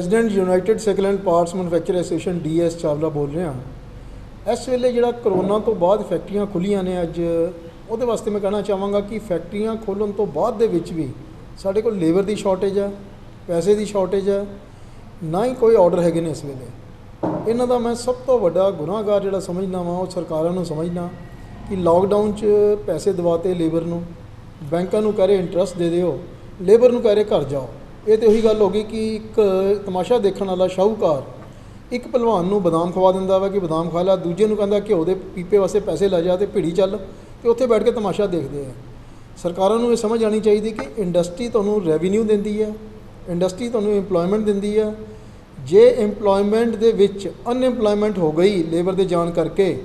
President United cycle and parts manufacture association DS Chawla ਬੋਲ ਰਿਹਾ। ਇਸ ਵੇਲੇ ਜਿਹੜਾ ਕਰੋਨਾ ਤੋਂ ਬਾਅਦ ਫੈਕਟਰੀਆਂ ਖੁੱਲੀਆਂ ਨੇ ਅੱਜ, ਉਹਦੇ ਵਾਸਤੇ ਮੈਂ ਕਹਿਣਾ ਚਾਹਾਂਗਾ ਕਿ ਫੈਕਟਰੀਆਂ ਖੋਲ੍ਹਣ ਤੋਂ ਬਾਅਦ ਦੇ ਵਿੱਚ ਵੀ ਸਾਡੇ ਕੋਲ ਲੇਬਰ ਦੀ ਸ਼ਾਰਟੇਜ ਹੈ, ਪੈਸੇ ਦੀ ਸ਼ਾਰਟੇਜ ਹੈ, ਨਾ ਹੀ ਕੋਈ ਆਰਡਰ ਹੈਗੇ ਨੇ ਇਸ ਵੇਲੇ। ਇਹਨਾਂ ਦਾ ਮੈਂ ਸਭ ਤੋਂ ਵੱਡਾ ਗੁਨਾਹਗਾਰ ਜਿਹੜਾ ਸਮਝਦਾ ਵਾਂ ਉਹ ਸਰਕਾਰਾਂ ਨੂੰ ਸਮਝਣਾ ਕਿ ਲਾਕਡਾਊਨ 'ਚ ਪੈਸੇ ਦਿਵਾਤੇ ਲੇਬਰ ਨੂੰ, ਬੈਂਕਾਂ ਨੂੰ ਕਹਿ ਰਹੇ ਇੰਟਰਸਟ ਦੇ ਦਿਓ, ਲੇਬਰ ਨੂੰ ਕਹਿ ਰਹੇ ਘਰ ਜਾਓ। ਇਹ ਤਾਂ ਉਹੀ ਗੱਲ ਹੋ ਗਈ ਕਿ ਇੱਕ ਤਮਾਸ਼ਾ ਦੇਖਣ ਵਾਲਾ ਸ਼ਾਹੂਕਾਰ ਇੱਕ ਭਲਵਾਨ ਨੂੰ ਬਦਾਮ ਖਵਾ ਦਿੰਦਾ ਵਾ ਕਿ ਬਦਾਮ ਖਾ ਲੈ, ਦੂਜੇ ਨੂੰ ਕਹਿੰਦਾ ਘਿਓ ਦੇ ਪੀਪੇ ਵਾਸਤੇ ਪੈਸੇ ਲੈ ਜਾ ਤੇ ਭੀੜੀ ਚੱਲ, ਤੇ ਉੱਥੇ ਬੈਠ ਕੇ ਤਮਾਸ਼ਾ ਦੇਖਦੇ ਆ। ਸਰਕਾਰਾਂ ਨੂੰ ਇਹ ਸਮਝ ਆਉਣੀ ਚਾਹੀਦੀ ਕਿ ਇੰਡਸਟਰੀ ਤੁਹਾਨੂੰ ਰੈਵਨਿਊ ਦਿੰਦੀ ਹੈ, ਇੰਡਸਟਰੀ ਤੁਹਾਨੂੰ ਇੰਪਲੋਇਮੈਂਟ ਦਿੰਦੀ ਹੈ। ਜੇ ਇੰਪਲੋਇਮੈਂਟ ਦੇ ਵਿੱਚ ਅਨਇੰਪਲੋਇਮੈਂਟ ਹੋ ਗਈ ਲੇਬਰ ਦੇ ਜਾਣ ਕਰਕੇ,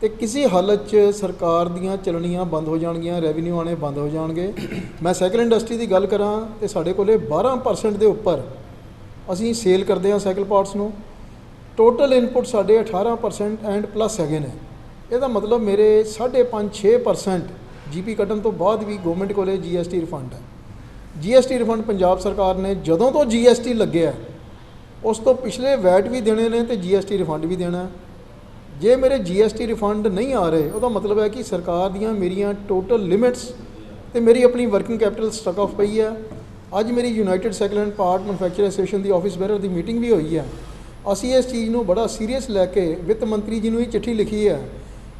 ਤੇ ਕਿਸੇ ਹਾਲਤ 'ਚ ਸਰਕਾਰ ਦੀਆਂ ਚੱਲਣੀਆਂ ਬੰਦ ਹੋ ਜਾਣਗੀਆਂ, ਰੈਵਨਿਊ ਆਉਣੇ ਬੰਦ ਹੋ ਜਾਣਗੇ। ਮੈਂ ਸਾਈਕਲ ਇੰਡਸਟਰੀ ਦੀ ਗੱਲ ਕਰਾਂ ਤੇ ਸਾਡੇ ਕੋਲੇ 12% ਦੇ ਉੱਪਰ ਅਸੀਂ ਸੇਲ ਕਰਦੇ ਹਾਂ ਸਾਈਕਲ ਪਾਰਟਸ ਨੂੰ। ਟੋਟਲ ਇਨਪੁਟ ਸਾਡੇ 18% ਐਂਡ ਪਲੱਸ ਹੈਗੇ ਨੇ। ਇਹਦਾ ਮਤਲਬ ਮੇਰੇ 5.5-6% GP ਕੱਟਣ ਤੋਂ ਬਾਅਦ ਵੀ ਗਵਰਨਮੈਂਟ ਕੋਲੇ GST ਰਿਫੰਡ ਹੈ। GST ਰਿਫੰਡ ਪੰਜਾਬ ਸਰਕਾਰ ਨੇ ਜਦੋਂ ਤੋਂ GST ਲੱਗਿਆ ਉਸ ਤੋਂ ਪਿਛਲੇ ਵੈਟ ਵੀ ਦੇਣੇ ਨੇ ਤੇ GST ਰਿਫੰਡ ਵੀ ਦੇਣਾ। ਜੇ ਮੇਰੇ GST ਰਿਫੰਡ ਨਹੀਂ ਆ ਰਹੇ, ਉਹਦਾ ਮਤਲਬ ਹੈ ਕਿ ਸਰਕਾਰ ਦੀਆਂ ਮੇਰੀਆਂ ਟੋਟਲ ਲਿਮਿਟਸ ਤੇ ਮੇਰੀ ਆਪਣੀ ਵਰਕਿੰਗ ਕੈਪੀਟਲ ਸਟਕ ਆਫ ਪਈ ਹੈ। ਅੱਜ ਮੇਰੀ United cycle and part manufacture association the office bearer the meeting ਵੀ ਹੋਈ ਹੈ। ਅਸੀਂ ਇਸ ਚੀਜ਼ ਨੂੰ ਬੜਾ ਸੀਰੀਅਸ ਲੈ ਕੇ ਵਿੱਤ ਮੰਤਰੀ ਜੀ ਨੂੰ ਇਹ ਚਿੱਠੀ ਲਿਖੀ ਹੈ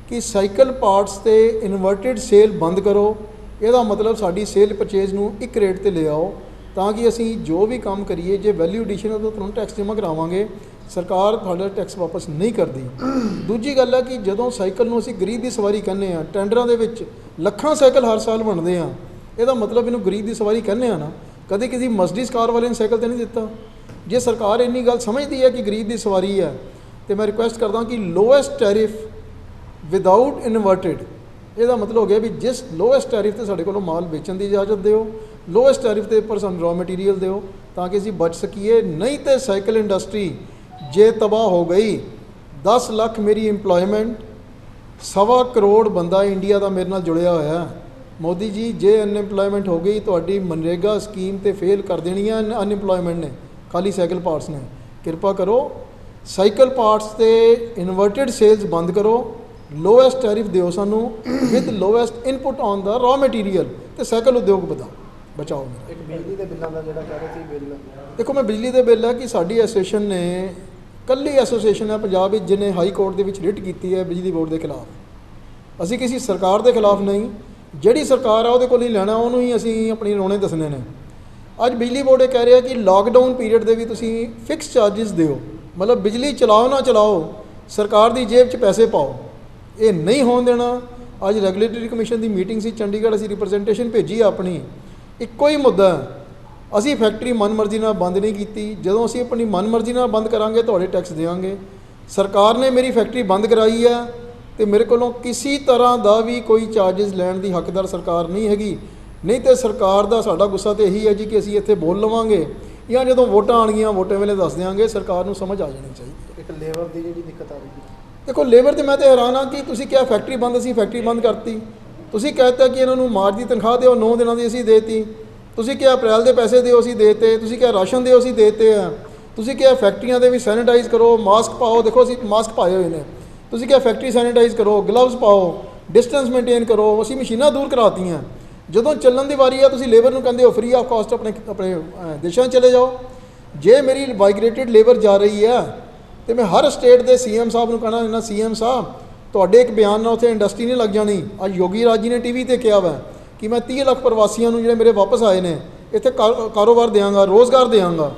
ਕਿ ਸਾਈਕਲ ਪਾਰਟਸ ਤੇ ਇਨਵਰਟਿਡ ਸੇਲ ਬੰਦ ਕਰੋ। ਇਹਦਾ ਮਤਲਬ ਸਾਡੀ ਸੇਲ ਪਰਚੇਜ਼ ਨੂੰ ਇੱਕ ਰੇਟ ਤੇ ਲੈ ਆਓ ਤਾਂ ਕਿ ਅਸੀਂ ਜੋ ਵੀ ਕੰਮ ਕਰੀਏ, ਜੇ ਵੈਲਿਊ ਐਡੀਸ਼ਨ ਹੈ ਤਾਂ ਤੁਹਾਨੂੰ ਟੈਕਸ ਜਮ੍ਹਾਂ ਕਰਾਵਾਂਗੇ, ਸਰਕਾਰ ਤੁਹਾਡਾ ਟੈਕਸ ਵਾਪਸ ਨਹੀਂ ਕਰਦੀ। ਦੂਜੀ ਗੱਲ ਹੈ ਕਿ ਜਦੋਂ ਸਾਈਕਲ ਨੂੰ ਅਸੀਂ ਗਰੀਬ ਦੀ ਸਵਾਰੀ ਕਹਿੰਦੇ ਹਾਂ, ਟੈਂਡਰਾਂ ਦੇ ਵਿੱਚ ਲੱਖਾਂ ਸਾਈਕਲ ਹਰ ਸਾਲ ਬਣਦੇ ਆ, ਇਹਦਾ ਮਤਲਬ ਇਹਨੂੰ ਗਰੀਬ ਦੀ ਸਵਾਰੀ ਕਹਿੰਦੇ ਆ ਨਾ। ਕਦੇ ਕਿਸੇ ਮਰਸੀਡੀਜ਼ ਕਾਰ ਵਾਲੇ ਨੇ ਸਾਈਕਲ ਤੇ ਨਹੀਂ ਦਿੱਤਾ। ਜੇ ਸਰਕਾਰ ਇੰਨੀ ਗੱਲ ਸਮਝਦੀ ਹੈ ਕਿ ਗਰੀਬ ਦੀ ਸਵਾਰੀ ਹੈ, ਤੇ ਮੈਂ ਰਿਕੁਐਸਟ ਕਰਦਾ ਕਿ ਲੋਐਸਟ ਟੈਰਿਫ ਵਿਦਆਊਟ ਇਨਵਰਟਿਡ, ਇਹਦਾ ਮਤਲਬ ਹੋ ਗਿਆ ਵੀ ਜਿਸ ਲੋਐਸਟ ਟੈਰਿਫ 'ਤੇ ਸਾਡੇ ਕੋਲੋਂ ਮਾਲ ਵੇਚਣ ਦੀ ਇਜਾਜ਼ਤ ਦਿਓ, ਲੋਐਸਟ ਟੈਰਿਫ ਦੇ ਉੱਪਰ ਸਾਨੂੰ ਰॉ ਮਟੀਰੀਅਲ ਦਿਓ ਤਾਂ ਕਿ ਅਸੀਂ ਬਚ ਸਕੀਏ। ਨਹੀਂ ਤਾਂ ਸਾਈਕਲ ਇੰਡਸਟਰੀ ਜੇ ਤਬਾਹ ਹੋ ਗਈ, 10 ਲੱਖ ਮੇਰੀ ਇੰਪਲੋਇਮੈਂਟ, 1.25 ਕਰੋੜ ਬੰਦਾ ਇੰਡੀਆ ਦਾ ਮੇਰੇ ਨਾਲ ਜੁੜਿਆ ਹੋਇਆ। ਮੋਦੀ ਜੀ, ਜੇ ਅਨਇੰਪਲੋਇਮੈਂਟ ਹੋ ਗਈ ਤੁਹਾਡੀ ਮਨਰੇਗਾ ਸਕੀਮ ਤੇ ਫੇਲ ਕਰ ਦੇਣੀ ਹੈ ਅਨਇੰਪਲੋਇਮੈਂਟ ਨੇ, ਖਾਲੀ ਸਾਈਕਲ ਪਾਰਟਸ ਨੇ। ਕਿਰਪਾ ਕਰੋ ਸਾਈਕਲ ਪਾਰਟਸ ਤੇ ਇਨਵਰਟਿਡ ਸੇਲਸ ਬੰਦ ਕਰੋ, ਲੋਐਸਟ ਟੈਰਿਫ ਦਿਓ ਸਾਨੂੰ with lowest input on the raw material, ਤੇ ਸਾਈਕਲ ਉਦਯੋਗ ਬਚਾਓ। ਇੱਕ ਬਿਜਲੀ ਦੇ ਬਿੱਲਾਂ ਦਾ ਜਿਹੜਾ ਕਹਿ ਰਹੇ ਸੀ ਬਿੱਲ, ਦੇਖੋ ਮੈਂ ਬਿਜਲੀ ਦੇ ਬਿੱਲ ਹੈ ਕਿ ਸਾਡੀ ਐਸੋਸੀਏਸ਼ਨ ਨੇ, ਕੱਲੀ ਐਸੋਸੀਏਸ਼ਨ ਹੈ ਪੰਜਾਬ ਵਿੱਚ ਜਿਹਨੇ ਹਾਈ ਕੋਰਟ ਦੇ ਵਿੱਚ ਰਿਟ ਕੀਤੀ ਹੈ ਬਿਜਲੀ ਬੋਰਡ ਦੇ ਖਿਲਾਫ। ਅਸੀਂ ਕਿਸੇ ਸਰਕਾਰ ਦੇ ਖਿਲਾਫ ਨਹੀਂ, ਜਿਹੜੀ ਸਰਕਾਰ ਆ ਉਹਦੇ ਕੋਲ ਹੀ ਲੈਣਾ, ਉਹਨੂੰ ਹੀ ਅਸੀਂ ਆਪਣੀ ਰੋਣੇ ਦੱਸਣੇ ਨੇ। ਅੱਜ ਬਿਜਲੀ ਬੋਰਡ ਇਹ ਕਹਿ ਰਿਹਾ ਕਿ ਲਾਕਡਾਊਨ ਪੀਰੀਅਡ ਦੇ ਵੀ ਤੁਸੀਂ ਫਿਕਸ ਚਾਰਜਸ ਦਿਓ, ਮਤਲਬ ਬਿਜਲੀ ਚਲਾਓ ਨਾ ਚਲਾਓ ਸਰਕਾਰ ਦੀ ਜੇਬ 'ਚ ਪੈਸੇ ਪਾਓ। ਇਹ ਨਹੀਂ ਹੋਣ ਦੇਣਾ। ਅੱਜ ਰੈਗੂਲੇਟਰੀ ਕਮਿਸ਼ਨ ਦੀ ਮੀਟਿੰਗ ਸੀ ਚੰਡੀਗੜ੍ਹ, ਅਸੀਂ ਰਿਪਰੈਜ਼ੈਂਟੇਸ਼ਨ ਭੇਜੀ ਆਪਣੀ। ਇੱਕੋ ਹੀ ਮੁੱਦਾ, ਅਸੀਂ ਫੈਕਟਰੀ ਮਨਮਰਜ਼ੀ ਨਾਲ ਬੰਦ ਨਹੀਂ ਕੀਤੀ। ਜਦੋਂ ਅਸੀਂ ਆਪਣੀ ਮਨਮਰਜ਼ੀ ਨਾਲ ਬੰਦ ਕਰਾਂਗੇ ਤੁਹਾਡੇ ਟੈਕਸ ਦੇਵਾਂਗੇ। ਸਰਕਾਰ ਨੇ ਮੇਰੀ ਫੈਕਟਰੀ ਬੰਦ ਕਰਾਈ ਹੈ ਤੇ ਮੇਰੇ ਕੋਲੋਂ ਕਿਸੇ ਤਰ੍ਹਾਂ ਦਾ ਵੀ ਕੋਈ ਚਾਰਜਸ ਲੈਣ ਦੀ ਹੱਕਦਾਰ ਸਰਕਾਰ ਨਹੀਂ ਹੈਗੀ। ਨਹੀਂ ਤੇ ਸਰਕਾਰ ਦਾ ਸਾਡਾ ਗੁੱਸਾ ਤਾਂ ਇਹੀ ਹੈ ਜੀ ਕਿ ਅਸੀਂ ਇੱਥੇ ਬੋਲ ਲਵਾਂਗੇ ਜਾਂ ਜਦੋਂ ਵੋਟਾਂ ਆਉਣਗੀਆਂ ਵੋਟਾਂ ਵੇਲੇ ਦੱਸ ਦਿਆਂਗੇ। ਸਰਕਾਰ ਨੂੰ ਸਮਝ ਆ ਜਾਣੀ ਚਾਹੀਦੀ। ਇੱਕ ਲੇਬਰ ਦੀ ਜਿਹੜੀ ਦਿੱਕਤ ਆ ਰਹੀ ਹੈ, ਦੇਖੋ ਲੇਬਰ ਤੇ ਮੈਂ ਤਾਂ ਹੈਰਾਨ ਹਾਂ ਕਿ ਤੁਸੀਂ ਕਿਹਾ ਫੈਕਟਰੀ ਬੰਦ, ਅਸੀਂ ਫੈਕਟਰੀ ਬੰਦ ਕਰਤੀ। ਤੁਸੀਂ ਕਹਿਤਾ ਕਿ ਇਹਨਾਂ ਨੂੰ ਮਾਰਚ ਦੀ ਤਨਖਾਹ ਦਿਓ, 9 ਦਿਨਾਂ ਦੀ ਅਸੀਂ ਦੇਤੀ। ਤੁਸੀਂ ਕਿਹਾ ਅਪ੍ਰੈਲ ਦੇ ਪੈਸੇ ਦਿਓ, ਅਸੀਂ ਦੇਤੇ। ਤੁਸੀਂ ਕਿਹਾ ਰਾਸ਼ਨ ਦਿਓ, ਅਸੀਂ ਦੇਤੇ ਆ। ਤੁਸੀਂ ਕਿਹਾ ਫੈਕਟਰੀਆਂ ਦੇ ਵੀ ਸੈਨੀਟਾਈਜ਼ ਕਰੋ, ਮਾਸਕ ਪਾਓ, ਦੇਖੋ ਅਸੀਂ ਮਾਸਕ ਪਾਏ ਹੋਏ ਨੇ। ਤੁਸੀਂ ਕਿਹਾ ਫੈਕਟਰੀ ਸੈਨੀਟਾਈਜ਼ ਕਰੋ, ਗਲਵਜ਼ ਪਾਓ, ਡਿਸਟੈਂਸ ਮੇਨਟੇਨ ਕਰੋ, ਅਸੀਂ ਮਸ਼ੀਨਾਂ ਦੂਰ ਕਰਾਤੀਆਂ। ਜਦੋਂ ਚੱਲਣ ਦੀ ਵਾਰੀ ਆ ਤੁਸੀਂ ਲੇਬਰ ਨੂੰ ਕਹਿੰਦੇ ਹੋ ਫ੍ਰੀ ਆਫ ਕਾਸਟ ਆਪਣੇ ਦੇਸ਼ਾਂ 'ਚ ਚਲੇ ਜਾਓ। ਜੇ ਮੇਰੀ ਮਾਈਗ੍ਰੇਟਿਡ ਲੇਬਰ ਜਾ ਰਹੀ ਆ ਤੇ ਮੈਂ ਹਰ ਸਟੇਟ ਦੇ CM ਸਾਹਿਬ ਨੂੰ ਕਹਿਣਾ ਇਹਨਾਂ CM ਸਾਹਿਬ ਤੁਹਾਡੇ ਇੱਕ ਬਿਆਨ ਨਾਲ ਉੱਥੇ ਇੰਡਸਟਰੀ ਨਹੀਂ ਲੱਗ ਜਾਣੀ। ਅੱਜ ਯੋਗੀ ਰਾਜ ਜੀ ਨੇ TV ਤੇ ਕਿਹਾ ਵਾ ਕਿ ਮੈਂ 30 ਲੱਖ ਪ੍ਰਵਾਸੀਆਂ ਨੂੰ ਜਿਹੜੇ ਮੇਰੇ ਵਾਪਸ ਆਏ ਨੇ ਇੱਥੇ ਕਾਰੋਬਾਰ ਦਿਆਂਗਾ, ਰੋਜ਼ਗਾਰ ਦਿਆਂਗਾ।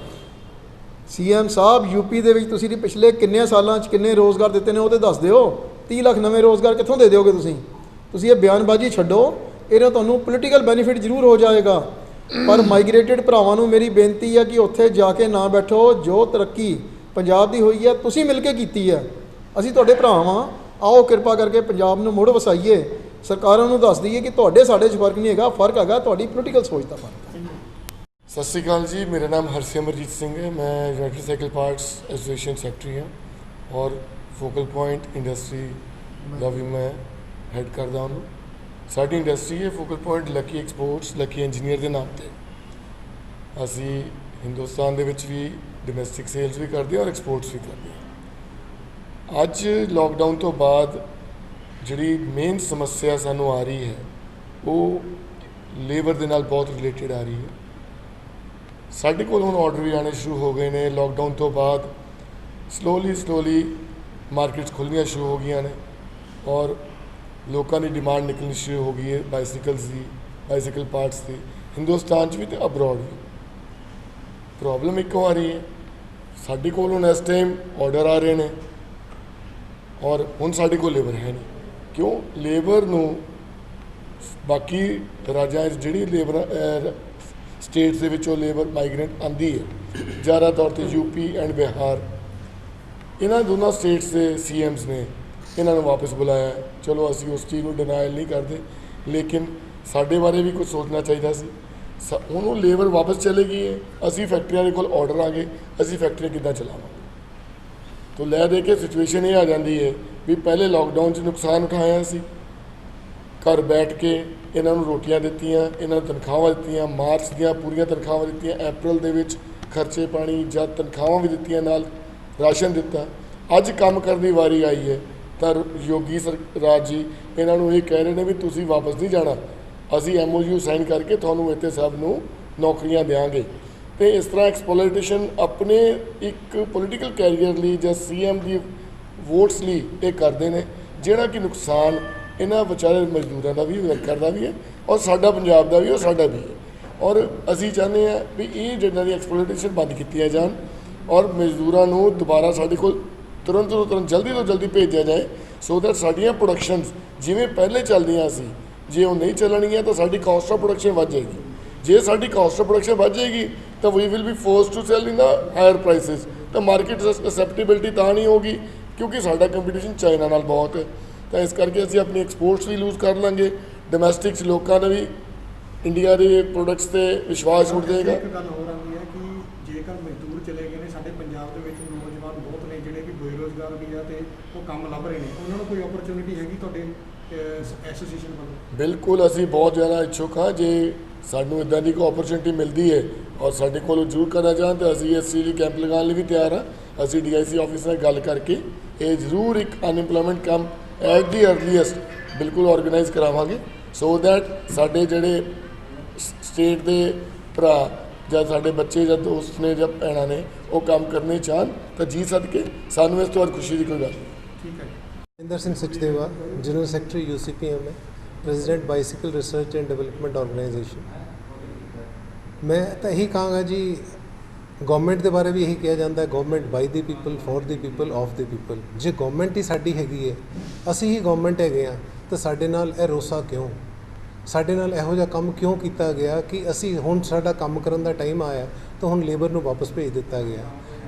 CM ਸਾਹਿਬ UP ਦੇ ਵਿੱਚ ਤੁਸੀਂ ਪਿਛਲੇ ਕਿੰਨੇ ਸਾਲਾਂ 'ਚ ਕਿੰਨੇ ਰੋਜ਼ਗਾਰ ਦਿੱਤੇ ਨੇ ਉਹ ਤਾਂ ਦੱਸ ਦਿਓ। 30 ਲੱਖ ਨਵੇਂ ਰੋਜ਼ਗਾਰ ਕਿੱਥੋਂ ਦੇ ਦਿਓਗੇ ਤੁਸੀਂ ਇਹ ਬਿਆਨਬਾਜ਼ੀ ਛੱਡੋ। ਇਹਦਾ ਤੁਹਾਨੂੰ ਪੋਲੀਟੀਕਲ ਬੈਨੀਫਿਟ ਜ਼ਰੂਰ ਹੋ ਜਾਏਗਾ, ਪਰ ਮਾਈਗ੍ਰੇਟਿਡ ਭਰਾਵਾਂ ਨੂੰ ਮੇਰੀ ਬੇਨਤੀ ਹੈ ਕਿ ਉੱਥੇ ਜਾ ਕੇ ਨਾ ਬੈਠੋ। ਜੋ ਤਰੱਕੀ ਪੰਜਾਬ ਦੀ ਹੋਈ ਹੈ ਤੁਸੀਂ ਮਿਲ ਕੇ ਕੀਤੀ ਹੈ। ਅਸੀਂ ਤੁਹਾਡੇ ਭਰਾ ਹਾਂ, ਆਓ ਕਿਰਪਾ ਕਰਕੇ ਪੰਜਾਬ ਨੂੰ ਮੁੜ ਵਸਾਈਏ। ਸਰਕਾਰਾਂ ਨੂੰ ਦੱਸ ਦਈਏ ਕਿ ਤੁਹਾਡੇ ਸਾਡੇ 'ਚ ਫਰਕ ਨਹੀਂ ਹੈਗਾ, ਫਰਕ ਹੈਗਾ ਤੁਹਾਡੀ ਪੋਲੀਟੀਕਲ ਸੋਚ ਦਾ ਫਰਕ ਹੈ। ਸਤਿ ਸ਼੍ਰੀ ਅਕਾਲ ਜੀ, ਮੇਰਾ ਨਾਮ ਹਰਸਿਮਰਜੀਤ ਸਿੰਘ ਹੈ। ਮੈਂ United Cycle parts association secretary ਹਾਂ ਔਰ ਫੋਕਲ ਪੁਆਇੰਟ ਇੰਡਸਟਰੀ ਦਾ ਵੀ ਮੈਂ ਹੈਡ ਕਰਦਾ ਹਾਂ। ਸਾਡੀ ਇੰਡਸਟਰੀ ਹੈ focal point Lucky exports, Lucky engineer ਦੇ ਨਾਮ 'ਤੇ। ਅਸੀਂ ਹਿੰਦੁਸਤਾਨ ਦੇ ਵਿੱਚ ਵੀ ਡੋਮੈਸਟਿਕ ਸੇਲਸ ਵੀ ਕਰਦੇ ਹਾਂ ਔਰ ਐਕਸਪੋਰਟਸ ਵੀ ਕਰਦੇ ਹਾਂ। ਅੱਜ ਲੋਕਡਾਊਨ ਤੋਂ ਬਾਅਦ ਜਿਹੜੀ ਮੇਨ ਸਮੱਸਿਆ ਸਾਨੂੰ ਆ ਰਹੀ ਹੈ ਉਹ ਲੇਬਰ ਦੇ ਨਾਲ ਬਹੁਤ ਰਿਲੇਟਡ ਆ ਰਹੀ ਹੈ। ਸਾਡੇ ਕੋਲ ਹੁਣ ਆਰਡਰ ਵੀ ਆਉਣੇ ਸ਼ੁਰੂ ਹੋ ਗਏ ਨੇ। ਲੋਕਡਾਊਨ ਤੋਂ ਬਾਅਦ ਸਲੋਲੀ ਮਾਰਕੀਟਸ ਖੁੱਲ੍ਹਣੀਆਂ ਸ਼ੁਰੂ ਹੋ ਗਈਆਂ ਨੇ ਔਰ ਲੋਕਾਂ ਦੀ ਡਿਮਾਂਡ ਨਿਕਲਣੀ ਸ਼ੁਰੂ ਹੋ ਗਈ ਹੈ ਬਾਈਸਿਕਲਸ ਦੀ, ਬਾਈਸਿਕਲ ਪਾਰਟਸ ਦੀ, ਹਿੰਦੁਸਤਾਨ 'ਚ ਵੀ ਅਤੇ ਅਬਰੋਡ ਵੀ। ਪ੍ਰੋਬਲਮ ਇੱਕੋ ਆ ਰਹੀ ਹੈ, ਸਾਡੇ ਕੋਲ ਹੁਣ ਇਸ ਟਾਈਮ ਆਰਡਰ ਆ ਰਹੇ ਨੇ ਔਰ ਹੁਣ ਸਾਡੇ ਕੋਲ ਲੇਬਰ ਹੈ ਨਹੀਂ। ਕਿਉਂ? ਲੇਬਰ ਨੂੰ ਬਾਕੀ ਰਾਜਾਂ 'ਚ ਜਿਹੜੀ ਲੇਬਰ ਸਟੇਟਸ ਦੇ ਵਿੱਚੋਂ ਲੇਬਰ ਮਾਈਗ੍ਰੈਂਟ ਆਉਂਦੀ ਹੈ, ਜ਼ਿਆਦਾ ਤੌਰ 'ਤੇ ਯੂਪੀ ਐਂਡ ਬਿਹਾਰ, ਇਹਨਾਂ ਦੋਨਾਂ ਸਟੇਟਸ ਦੇ CMs ਨੇ ਇਹਨਾਂ ਨੂੰ ਵਾਪਸ ਬੁਲਾਇਆ। ਚਲੋ ਅਸੀਂ ਉਸ ਚੀਜ਼ ਨੂੰ ਡਿਨਾਇਲ ਨਹੀਂ ਕਰਦੇ, ਲੇਕਿਨ ਸਾਡੇ ਬਾਰੇ ਵੀ ਕੁਝ ਸੋਚਣਾ ਚਾਹੀਦਾ ਸੀ। ਹੁਣ ਉਹ ਲੇਬਰ ਵਾਪਸ ਚਲੇ ਗਈ ਹੈ, ਅਸੀਂ ਫੈਕਟਰੀਆਂ ਦੇ ਕੋਲ ਆਰਡਰ ਆ ਗਏ, ਅਸੀਂ ਫੈਕਟਰੀਆਂ ਕਿੱਦਾਂ ਚਲਾਵਾਂਗੇ? ਤੋ ਲੈ ਦੇ ਕੇ ਸਿਚੁਏਸ਼ਨ ਇਹ ਆ ਜਾਂਦੀ ਹੈ ਵੀ ਪਹਿਲੇ ਲੋਕਡਾਊਨ 'ਚ ਨੁਕਸਾਨ ਉਠਾਇਆ ਸੀ, ਘਰ ਬੈਠ ਕੇ ਇਹਨਾਂ ਨੂੰ ਰੋਟੀਆਂ ਦਿੱਤੀਆਂ, ਇਹਨਾਂ ਨੂੰ ਤਨਖਾਹਾਂ ਦਿੱਤੀਆਂ, ਮਾਰਚ ਦੀਆਂ ਪੂਰੀਆਂ ਤਨਖਾਹਾਂ ਦਿੱਤੀਆਂ, ਅਪ੍ਰੈਲ ਦੇ ਵਿੱਚ ਖਰਚੇ ਪਾਣੀ ਜਦ ਤਨਖਾਹਾਂ ਵੀ ਦਿੱਤੀਆਂ, ਨਾਲ ਰਾਸ਼ਨ ਦਿੱਤਾ। ਅੱਜ ਕੰਮ ਕਰਨ ਦੀ ਵਾਰੀ ਆਈ ਹੈ ਤਾਂ ਯੋਗੀ ਰਾਜ ਜੀ ਇਹਨਾਂ ਨੂੰ ਇਹ ਕਹਿ ਰਹੇ ਨੇ ਵੀ ਤੁਸੀਂ ਵਾਪਸ ਨਹੀਂ ਜਾਣਾ, ਅਸੀਂ MOU ਸਾਈਨ ਕਰਕੇ ਤੁਹਾਨੂੰ ਇੱਥੇ ਸਭ ਨੂੰ ਨੌਕਰੀਆਂ ਦੇਵਾਂਗੇ। ਅਤੇ ਇਸ ਤਰ੍ਹਾਂ ਐਕਸਪਲੋਇਟੇਸ਼ਨ ਆਪਣੇ ਇੱਕ ਪੋਲੀਟੀਕਲ ਕੈਰੀਅਰ ਲਈ ਜਾਂ CM ਦੀ ਵੋਟਸ ਲਈ ਇਹ ਕਰਦੇ ਨੇ, ਜਿਹੜਾ ਕਿ ਨੁਕਸਾਨ ਇਹਨਾਂ ਵਿਚਾਰੇ ਮਜ਼ਦੂਰਾਂ ਦਾ ਵੀ, ਵਰਕਰ ਦਾ ਵੀ ਹੈ ਔਰ ਸਾਡਾ ਪੰਜਾਬ ਦਾ ਵੀ, ਔਰ ਸਾਡਾ ਵੀ ਹੈ। ਔਰ ਅਸੀਂ ਚਾਹੁੰਦੇ ਹਾਂ ਵੀ ਇਹ ਜਿਨ੍ਹਾਂ ਦੀ ਐਕਸਪਲੋਇਟੇਸ਼ਨ ਬੰਦ ਕੀਤੀਆਂ ਜਾਣ ਔਰ ਮਜ਼ਦੂਰਾਂ ਨੂੰ ਦੁਬਾਰਾ ਸਾਡੇ ਕੋਲ ਤੁਰੰਤ ਤੋਂ ਤੁਰੰਤ ਜਲਦੀ ਤੋਂ ਜਲਦੀ ਭੇਜਿਆ ਜਾਏ, ਸੋ ਦੈਟ ਸਾਡੀਆਂ ਪ੍ਰੋਡਕਸ਼ਨਸ ਜਿਵੇਂ ਪਹਿਲੇ ਚੱਲਦੀਆਂ ਸੀ, ਜੇ ਉਹ ਨਹੀਂ ਚੱਲਣਗੀਆਂ ਤਾਂ ਸਾਡੀ ਕਾਸਟ ਆਫ ਪ੍ਰੋਡਕਸ਼ਨ ਵੱਧ ਜਾਏਗੀ। ਜੇ ਸਾਡੀ ਕਾਸਟ ਆਫ ਪ੍ਰੋਡਕਸ਼ਨ ਵੱਧ ਜਾਏਗੀ ਤਾਂ we will be forced to sell in the higher prices. ਤਾਂ ਮਾਰਕੀਟ ਅਸੈਪਟੇਬਿਲਿਟੀ ਤਾਂ ਨਹੀਂ ਹੋਗੀ ਕਿਉਂਕਿ ਸਾਡਾ ਕੰਪੀਟੀਸ਼ਨ ਚਾਈਨਾ ਨਾਲ ਬਹੁਤ ਹੈ। ਤਾਂ ਇਸ ਕਰਕੇ ਅਸੀਂ ਆਪਣੀ ਐਕਸਪੋਰਟਸ ਵੀ ਲੂਜ਼ ਕਰ ਲਾਂਗੇ, ਡੋਮੈਸਟਿਕ 'ਚ ਲੋਕਾਂ ਨੇ ਵੀ ਇੰਡੀਆ ਦੇ ਪ੍ਰੋਡਕਟਸ 'ਤੇ ਵਿਸ਼ਵਾਸ ਉੱਠ ਜਾਏਗਾ। ਇੱਕ ਗੱਲ ਹੋਰ ਆਉਂਦੀ ਹੈ ਕਿ ਜੇਕਰ ਮਜ਼ਦੂਰ ਚਲੇ ਗਏ ਨੇ, ਸਾਡੇ ਪੰਜਾਬ ਦੇ ਵਿੱਚ ਨੌਜਵਾਨ ਬਹੁਤ ਨੇ ਜਿਹੜੇ ਕਿ ਬੇਰੁਜ਼ਗਾਰ ਵੀ ਆ ਅਤੇ ਉਹ ਕੰਮ ਲੱਭ ਰਹੇ ਨੇ, ਉਹਨਾਂ ਨੂੰ ਕੋਈ ਓਪਰਚੁਨਿਟੀ ਹੈਗੀ ਤੁਹਾਡੇ ਐਸੋਸੀਏਸ਼ਨ ਵੱਲੋਂ? ਬਿਲਕੁਲ, ਅਸੀਂ ਬਹੁਤ ਜ਼ਿਆਦਾ ਇੱਛੁਕ ਹਾਂ। ਜੇ ਸਾਨੂੰ ਇੱਦਾਂ ਦੀ ਕੋਈ ਓਪਰਚੁਨਿਟੀ ਮਿਲਦੀ ਹੈ ਔਰ ਸਾਡੇ ਕੋਲੋਂ ਜ਼ਰੂਰ ਕਰਨਾ ਚਾਹੁਣ ਤਾਂ ਅਸੀਂ ਇਸ ਚੀਜ਼ ਲਈ ਕੈਂਪ ਲਗਾਉਣ ਲਈ ਵੀ ਤਿਆਰ ਹਾਂ। ਅਸੀਂ DIC ਆਫਿਸ ਨਾਲ ਗੱਲ ਕਰਕੇ ਇਹ ਜ਼ਰੂਰ ਇੱਕ ਅਨਇੰਪਲੋਇਮੈਂਟ ਕੈਂਪ ਐਟ ਦੀ ਅਰਲੀਐਸਟ ਬਿਲਕੁਲ ਔਰਗੇਨਾਈਜ਼ ਕਰਾਵਾਂਗੇ, ਸੋ ਦੈਟ ਸਾਡੇ ਜਿਹੜੇ ਸਟੇਟ ਦੇ ਭਰਾ ਜਾਂ ਸਾਡੇ ਬੱਚੇ ਜਾਂ ਦੋਸਤ ਨੇ ਜਾਂ ਭੈਣਾਂ ਨੇ ਉਹ ਕੰਮ ਕਰਨੇ ਚਾਹਣ ਤਾਂ ਜੀ ਸਦਕੇ ਸਾਨੂੰ ਇਸ ਤੋਂ ਵੱਧ ਖੁਸ਼ੀ ਦੀ ਕੋਈ ਗੱਲ ਨਹੀਂ। ਠੀਕ ਹੈ। Inder Singh Sachdeva, general secretary UCPM ਹੈ, president bicycle research and development organisation. ਮੈਂ ਤਾਂ ਇਹੀ ਕਹਾਂਗਾ ਜੀ, ਗਵਰਨਮੈਂਟ ਦੇ ਬਾਰੇ ਵੀ ਇਹੀ ਕਿਹਾ ਜਾਂਦਾ ਹੈ, government by the people, for the people, of the people. ਜੇ ਗਵਰਨਮੈਂਟ ਹੀ ਸਾਡੀ ਹੈਗੀ ਹੈ, ਅਸੀਂ ਹੀ ਗਵਰਨਮੈਂਟ ਹੈਗੇ ਹਾਂ, ਤਾਂ ਸਾਡੇ ਨਾਲ ਇਹ ਰੋਸਾ ਕਿਉਂ? ਸਾਡੇ ਨਾਲ ਇਹੋ ਜਿਹਾ ਕੰਮ ਕਿਉਂ ਕੀਤਾ ਗਿਆ ਕਿ ਅਸੀਂ ਹੁਣ ਸਾਡਾ ਕੰਮ ਕਰਨ ਦਾ ਟਾਈਮ ਆਇਆ ਤਾਂ ਹੁਣ ਲੇਬਰ ਨੂੰ ਵਾਪਸ ਭੇਜ ਦਿੱਤਾ ਗਿਆ।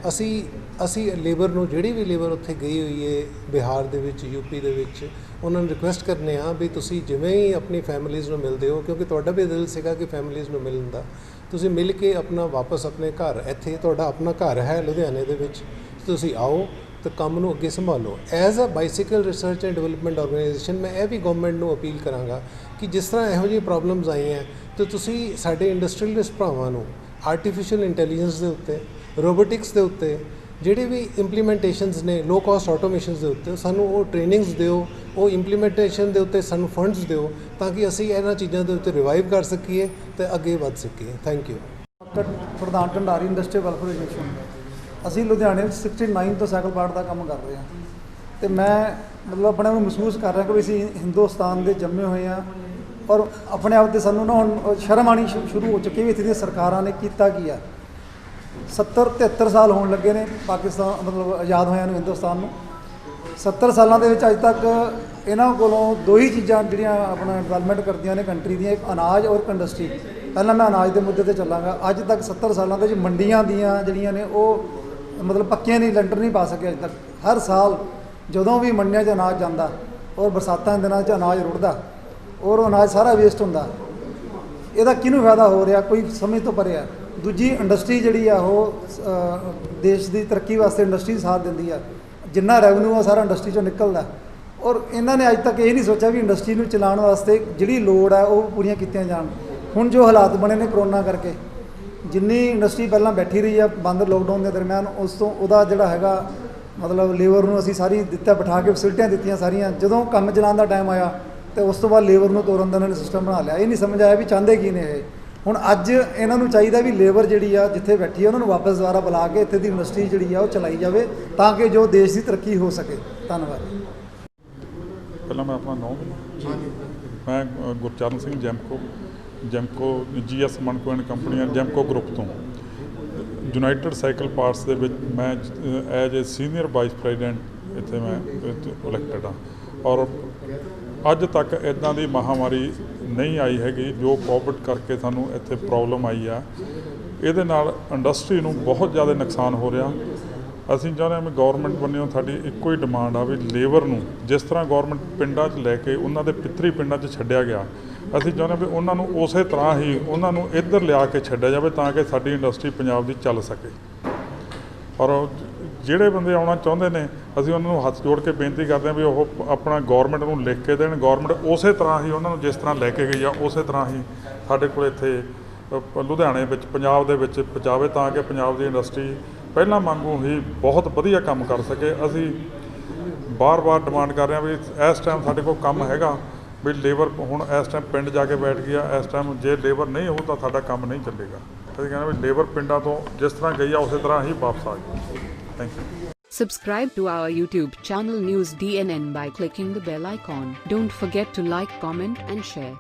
ਅਸੀਂ ਲੇਬਰ ਨੂੰ, ਜਿਹੜੀ ਵੀ ਲੇਬਰ ਉੱਥੇ ਗਈ ਹੋਈ ਹੈ ਬਿਹਾਰ ਦੇ ਵਿੱਚ, UP ਦੇ ਵਿੱਚ, ਉਹਨਾਂ ਨੂੰ ਰਿਕੁਐਸਟ ਕਰਨੇ ਆ ਵੀ ਤੁਸੀਂ ਜਿਵੇਂ ਹੀ ਆਪਣੀ ਫੈਮਿਲੀਜ਼ ਨੂੰ ਮਿਲਦੇ ਹੋ, ਕਿਉਂਕਿ ਤੁਹਾਡਾ ਵੀ ਦਿਲ ਸੀਗਾ ਕਿ ਫੈਮਿਲੀਜ਼ ਨੂੰ ਮਿਲਣ ਦਾ, ਤੁਸੀਂ ਮਿਲ ਕੇ ਆਪਣਾ ਵਾਪਸ ਆਪਣੇ ਘਰ, ਇੱਥੇ ਤੁਹਾਡਾ ਆਪਣਾ ਘਰ ਹੈ ਲੁਧਿਆਣੇ ਦੇ ਵਿੱਚ, ਤੁਸੀਂ ਆਓ ਤਾਂ ਕੰਮ ਨੂੰ ਅੱਗੇ ਸੰਭਾਲੋ। As a bicycle research and development organisation ਮੈਂ ਇਹ ਵੀ ਗਵਰਨਮੈਂਟ ਨੂੰ ਅਪੀਲ ਕਰਾਂਗਾ ਕਿ ਜਿਸ ਤਰ੍ਹਾਂ ਇਹੋ ਜਿਹੀ ਪ੍ਰੋਬਲਮਸ ਆਈਆਂ ਤਾਂ ਤੁਸੀਂ ਸਾਡੇ ਇੰਡਸਟਰੀਅਲਿਸਟ ਭਰਾਵਾਂ ਨੂੰ ਆਰਟੀਫਿਸ਼ੀਅਲ ਇੰਟੈਲੀਜੈਂਸ ਦੇ ਉੱਤੇ, ਰੋਬੋਟਿਕਸ ਦੇ ਉੱਤੇ, ਜਿਹੜੇ ਵੀ ਇੰਪਲੀਮੈਂਟੇਸ਼ਨਸ ਨੇ ਲੋ ਕਾਸਟ ਆਟੋਮੇਸ਼ਨਸ ਦੇ ਉੱਤੇ, ਸਾਨੂੰ ਉਹ ਟ੍ਰੇਨਿੰਗਸ ਦਿਓ, ਉਹ ਇੰਪਲੀਮੈਂਟੇਸ਼ਨ ਦੇ ਉੱਤੇ ਸਾਨੂੰ ਫੰਡਸ ਦਿਓ ਤਾਂ ਕਿ ਅਸੀਂ ਇਹਨਾਂ ਚੀਜ਼ਾਂ ਦੇ ਉੱਤੇ ਰਿਵਾਈਵ ਕਰ ਸਕੀਏ ਅਤੇ ਅੱਗੇ ਵੱਧ ਸਕੀਏ। Thank you. ਪ੍ਰਧਾਨ ਢੰਡਾਰੀ ਇੰਡਸਟਰੀ ਵੈਲਫੇਅਰ ਐਸੋਸੀਏਸ਼ਨ। ਅਸੀਂ ਲੁਧਿਆਣੇ 69 ਤੋਂ ਸਾਈਕਲ ਪਾਰਟ ਦਾ ਕੰਮ ਕਰ ਰਹੇ ਹਾਂ ਅਤੇ ਮੈਂ ਮਤਲਬ ਆਪਣੇ ਆਪ ਨੂੰ ਮਹਿਸੂਸ ਕਰ ਰਿਹਾ ਕਿ ਅਸੀਂ ਹਿੰਦੁਸਤਾਨ ਦੇ ਜੰਮੇ ਹੋਏ ਹਾਂ ਔਰ ਆਪਣੇ ਆਪ 'ਤੇ ਸਾਨੂੰ ਨਾ ਹੁਣ ਸ਼ਰਮ ਆਉਣੀ ਸ਼ੁਰੂ ਹੋ ਚੁੱਕੀ ਵੀ ਇੱਥੇ ਦੀਆਂ ਸਰਕਾਰਾਂ ਨੇ ਕੀਤਾ ਕੀ ਆ। 70-73 ਸਾਲ ਹੋਣ ਲੱਗੇ ਨੇ ਪਾਕਿਸਤਾਨ ਮਤਲਬ ਆਜ਼ਾਦ ਹੋਇਆਂ ਨੂੰ, ਹਿੰਦੁਸਤਾਨ ਨੂੰ। 70 ਸਾਲਾਂ ਦੇ ਵਿੱਚ ਅੱਜ ਤੱਕ ਇਹਨਾਂ ਕੋਲੋਂ ਦੋ ਹੀ ਚੀਜ਼ਾਂ ਜਿਹੜੀਆਂ ਆਪਣਾ ਡਿਵੈਲਪਮੈਂਟ ਕਰਦੀਆਂ ਨੇ ਕੰਟਰੀ ਦੀਆਂ, ਇੱਕ ਅਨਾਜ ਔਰ ਇੰਡਸਟਰੀ। ਪਹਿਲਾਂ ਮੈਂ ਅਨਾਜ ਦੇ ਮੁੱਦੇ 'ਤੇ ਚੱਲਾਂਗਾ। ਅੱਜ ਤੱਕ 70 ਸਾਲਾਂ ਦੇ ਵਿੱਚ ਮੰਡੀਆਂ ਦੀਆਂ ਜਿਹੜੀਆਂ ਨੇ ਉਹ ਮਤਲਬ ਪੱਕੀਆਂ ਨਹੀਂ, ਲੈਂਟਰ ਨਹੀਂ ਪਾ ਸਕੇ ਅੱਜ ਤੱਕ। ਹਰ ਸਾਲ ਜਦੋਂ ਵੀ ਮੰਡੀਆਂ 'ਚ ਅਨਾਜ ਜਾਂਦਾ ਔਰ ਬਰਸਾਤਾਂ ਦੇ ਦਿਨਾਂ 'ਚ ਅਨਾਜ ਰੁੜਦਾ ਔਰ ਉਹ ਅਨਾਜ ਸਾਰਾ ਵੇਸਟ ਹੁੰਦਾ। ਇਹਦਾ ਕਿਹਨੂੰ ਫਾਇਦਾ ਹੋ ਰਿਹਾ? ਕੋਈ ਸਮਝ ਤੋਂ ਪਰੇ ਆ। ਦੂਜੀ ਇੰਡਸਟਰੀ ਜਿਹੜੀ ਆ ਉਹ ਦੇਸ਼ ਦੀ ਤਰੱਕੀ ਵਾਸਤੇ ਇੰਡਸਟਰੀ ਸਾਥ ਦਿੰਦੀ ਆ। ਜਿੰਨਾ ਰੈਵਨਿਊ ਆ ਸਾਰਾ ਇੰਡਸਟਰੀ 'ਚੋਂ ਨਿਕਲਦਾ ਔਰ ਇਹਨਾਂ ਨੇ ਅੱਜ ਤੱਕ ਇਹ ਨਹੀਂ ਸੋਚਿਆ ਵੀ ਇੰਡਸਟਰੀ ਨੂੰ ਚਲਾਉਣ ਵਾਸਤੇ ਜਿਹੜੀ ਲੋੜ ਆ ਉਹ ਪੂਰੀਆਂ ਕੀਤੀਆਂ ਜਾਣ। ਹੁਣ ਜੋ ਹਾਲਾਤ ਬਣੇ ਨੇ ਕਰੋਨਾ ਕਰਕੇ, ਜਿੰਨੀ ਇੰਡਸਟਰੀ ਪਹਿਲਾਂ ਬੈਠੀ ਰਹੀ ਆ ਬੰਦ ਲੋਕਡਾਊਨ ਦੇ ਦਰਮਿਆਨ, ਉਸ ਤੋਂ ਉਹਦਾ ਜਿਹੜਾ ਹੈਗਾ ਮਤਲਬ ਲੇਬਰ ਨੂੰ ਅਸੀਂ ਸਾਰੀ ਦਿੱਤਾ, ਬਿਠਾ ਕੇ ਫੈਸਿਲਿਟੀਆਂ ਦਿੱਤੀਆਂ ਸਾਰੀਆਂ। ਜਦੋਂ ਕੰਮ ਚਲਾਉਣ ਦਾ ਟਾਈਮ ਆਇਆ ਤੇ ਉਸ ਤੋਂ ਬਾਅਦ ਲੇਬਰ ਨੂੰ ਤੋਰਨ ਦਾ ਇਹਨਾਂ ਨੇ ਸਿਸਟਮ ਬਣਾ ਲਿਆ। ਇਹ ਨਹੀਂ ਸਮਝ ਆਇਆ ਵੀ ਚਾਹੁੰਦੇ ਕੀ ਨੇ ਇਹ। ਹੁਣ ਅੱਜ ਇਹਨਾਂ ਨੂੰ ਚਾਹੀਦਾ ਵੀ ਲੇਬਰ ਜਿਹੜੀ ਆ ਜਿੱਥੇ ਬੈਠੀ ਆ ਉਹਨਾਂ ਨੂੰ ਵਾਪਸ ਦੁਬਾਰਾ ਬੁਲਾ ਕੇ ਇੱਥੇ ਦੀ ਇੰਡਸਟਰੀ ਜਿਹੜੀ ਆ ਉਹ ਚਲਾਈ ਜਾਵੇ, ਤਾਂ ਕਿ ਜੋ ਦੇਸ਼ ਦੀ ਤਰੱਕੀ ਹੋ ਸਕੇ। ਧੰਨਵਾਦ। ਪਹਿਲਾਂ ਮੈਂ ਆਪਣਾ ਨਾਮ ਮੈਂ Gurcharan Singh Jaimco GS Manco and company Jaimco group ਤੋਂ ਯੂਨਾਈਟਿਡ ਸਾਈਕਲ ਪਾਰਟਸ ਦੇ ਵਿੱਚ ਮੈਂ as a senior vice president ਇੱਥੇ ਮੈਂ ਇਲੈਕਟਡ ਹਾਂ। ਔਰ ਅੱਜ ਤੱਕ ਇੱਦਾਂ ਦੀ ਮਹਾਮਾਰੀ ਨਹੀਂ ਆਈ ਹੈਗੀ ਜੋ ਕੋਵਿਡ ਕਰਕੇ ਸਾਨੂੰ ਇੱਥੇ ਪ੍ਰੋਬਲਮ ਆਈ ਆ। ਇਹਦੇ ਨਾਲ ਇੰਡਸਟਰੀ ਨੂੰ ਬਹੁਤ ਜ਼ਿਆਦਾ ਨੁਕਸਾਨ ਹੋ ਰਿਹਾ। ਅਸੀਂ ਚਾਹੁੰਦੇ ਹਾਂ ਵੀ ਗੌਰਮੈਂਟ ਵੱਲੋਂ ਸਾਡੀ ਇੱਕੋ ਹੀ ਡਿਮਾਂਡ ਆ ਵੀ ਲੇਬਰ ਨੂੰ ਜਿਸ ਤਰ੍ਹਾਂ ਗੌਰਮੈਂਟ ਪਿੰਡਾਂ 'ਚ ਲੈ ਕੇ ਉਹਨਾਂ ਦੇ ਪਿੱਤਰੀ ਪਿੰਡਾਂ 'ਚ ਛੱਡਿਆ ਗਿਆ, ਅਸੀਂ ਚਾਹੁੰਦੇ ਹਾਂ ਵੀ ਉਹਨਾਂ ਨੂੰ ਉਸੇ ਤਰ੍ਹਾਂ ਹੀ ਉਹਨਾਂ ਨੂੰ ਇੱਧਰ ਲਿਆ ਕੇ ਛੱਡਿਆ ਜਾਵੇ ਤਾਂ ਕਿ ਸਾਡੀ ਇੰਡਸਟਰੀ ਪੰਜਾਬ ਦੀ ਚੱਲ ਸਕੇ। ਔਰ ਜਿਹੜੇ ਬੰਦੇ ਆਉਣਾ ਚਾਹੁੰਦੇ ਨੇ ਅਸੀਂ ਉਹਨਾਂ ਨੂੰ ਹੱਥ ਜੋੜ ਕੇ ਬੇਨਤੀ ਕਰਦੇ ਹਾਂ ਵੀ ਉਹ ਆਪਣਾ ਗੌਰਮੈਂਟ ਨੂੰ ਲਿਖ ਕੇ ਦੇਣ। ਗੌਰਮੈਂਟ ਉਸੇ ਤਰ੍ਹਾਂ ਹੀ ਉਹਨਾਂ ਨੂੰ ਜਿਸ ਤਰ੍ਹਾਂ ਲੈ ਕੇ ਗਈ ਆ ਉਸੇ ਤਰ੍ਹਾਂ ਹੀ ਸਾਡੇ ਕੋਲ ਇੱਥੇ ਲੁਧਿਆਣੇ ਵਿੱਚ ਪੰਜਾਬ ਦੇ ਵਿੱਚ ਪਹੁੰਚਾਵੇ ਤਾਂ ਕਿ ਪੰਜਾਬ ਦੀ ਇੰਡਸਟਰੀ ਪਹਿਲਾਂ ਵਾਂਗੂ ਹੀ ਬਹੁਤ ਵਧੀਆ ਕੰਮ ਕਰ ਸਕੇ। ਅਸੀਂ ਬਾਰ-ਬਾਰ ਡਿਮਾਂਡ ਕਰ ਰਹੇ ਹਾਂ ਵੀ ਇਸ ਟਾਈਮ ਸਾਡੇ ਕੋਲ ਕੰਮ ਹੈਗਾ ਵੀ ਲੇਬਰ ਹੁਣ ਇਸ ਟਾਈਮ ਪਿੰਡ ਜਾ ਕੇ ਬੈਠ ਗਈ ਆ। ਇਸ ਟਾਈਮ ਜੇ ਲੇਬਰ ਨਹੀਂ ਹੋਊ ਤਾਂ ਸਾਡਾ ਕੰਮ ਨਹੀਂ ਚੱਲੇਗਾ। ਅਸੀਂ ਕਹਿੰਦੇ ਵੀ ਲੇਬਰ ਪਿੰਡਾਂ ਤੋਂ ਜਿਸ ਤਰ੍ਹਾਂ ਗਈ ਆ ਉਸੇ ਤਰ੍ਹਾਂ ਹੀ ਵਾਪਸ ਆ ਗਈ। Thank you. Subscribe to our YouTube channel News DNN by clicking the bell icon. Don't forget to like, comment and share.